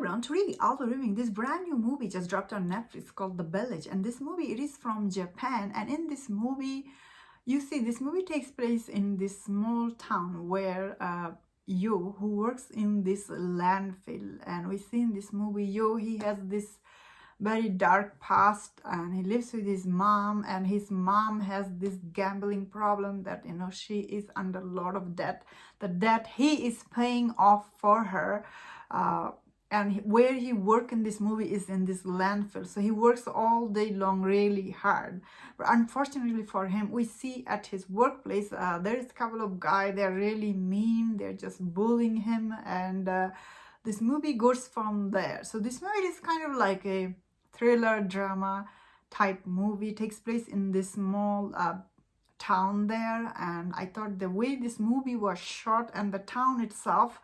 everyone, today I'll be reviewing this brand new movie just dropped on Netflix called The Village. And this movie, it is from Japan. And in this movie, you see this movie takes place in this small town where Yo, who works in this landfill. And we see in this movie, Yo, he has this very dark past and he lives with his mom, and his mom has this gambling problem that she is under a lot of debt. The debt he is paying off for her. And where he works in this movie is in this landfill, so he works all day long really hard. But unfortunately for him, we see at his workplace there is a couple of guys, they're really mean, they're just bullying him, and this movie goes from there. So this movie is kind of like a thriller drama type movie. It takes place in this small town there, and I thought the way this movie was shot and the town itself,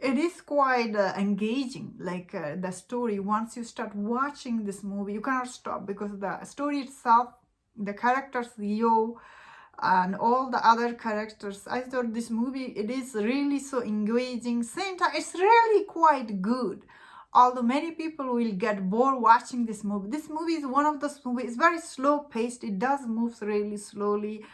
it is quite engaging. Like the story, once you start watching this movie, you cannot stop, because the story itself, the characters, Yo and all the other characters, I thought this movie, it is really so engaging. Same time, it's really quite good. Although many people will get bored watching this movie. This movie is one of those movies, it's very slow paced. It does move really slowly.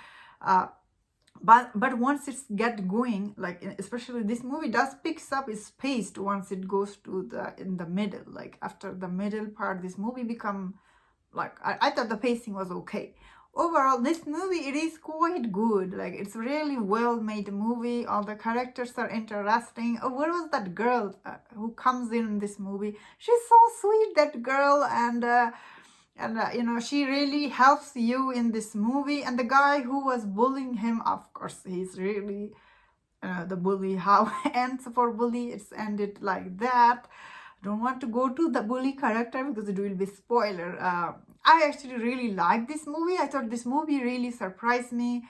But once it's get going, like especially this movie does picks up its pace once it goes to in the middle. Like after the middle part, this movie become like, I thought the pacing was okay. Overall, this movie, it is quite good. Like it's really well made movie. All the characters are interesting. Oh, where was that girl who comes in this movie? She's so sweet, that girl, and she really helps you in this movie. And the guy who was bullying him, of course, he's really the bully. How ends for bully? It's ended like that. Don't want to go to the bully character because it will be spoiler. I actually really like this movie. I thought this movie really surprised me.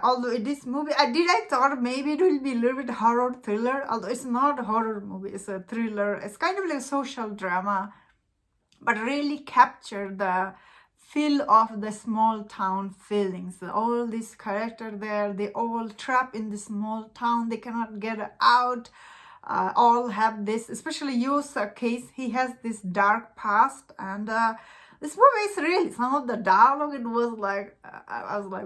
Although this movie, I thought maybe it will be a little bit horror thriller. Although it's not a horror movie, it's a thriller. It's kind of like a social drama, but really capture the feel of the small town feelings. All these characters there, they all trapped in this small town. They cannot get out. All have this, especially Yo's case, he has this dark past, and this movie is really, some of the dialogue, it was like, I was like,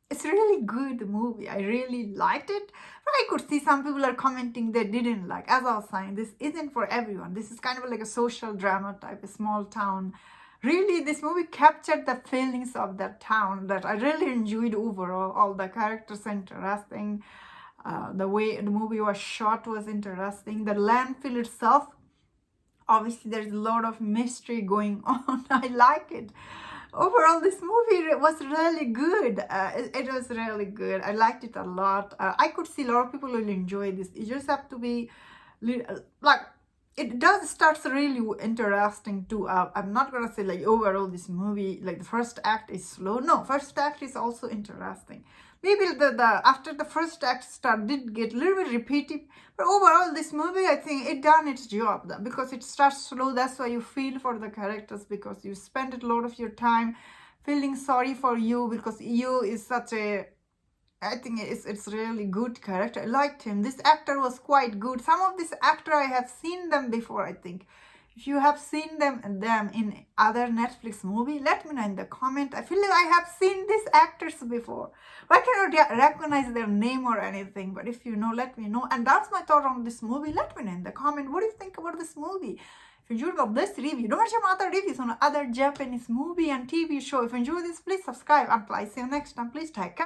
it's a really good movie. I really liked it, but I could see some people are commenting they didn't like. As I was saying, this isn't for everyone. This is kind of like a social drama type, a small town. Really, this movie captured the feelings of that town that I really enjoyed overall. All the characters are interesting. The way the movie was shot was interesting. The landfill itself, obviously there's a lot of mystery going on. I like it. Overall, this movie was really good. It was really good. I liked it a lot. I could see a lot of people will enjoy this. You just have to be like, it does starts really interesting too. I'm not gonna say like overall this movie, like the first act is slow. No, first act is also interesting. Maybe the after the first act did get a little bit repetitive, but overall this movie, I think it done its job, because it starts slow. That's why you feel for the characters, because you spend a lot of your time feeling sorry for you, because you is such a, I think it's really good character. I liked him. This actor was quite good. Some of this actor, I have seen them before, I think. If you have seen them in other Netflix movie, let me know in the comment. I feel like I have seen these actors before. I cannot recognize their name or anything, but if you know, let me know. And that's my thought on this movie. Let me know in the comment. What do you think about this movie? If you enjoyed this review, don't watch my other reviews on other Japanese movie and TV show. If you enjoyed this, please subscribe. Until I see you next time, please take care.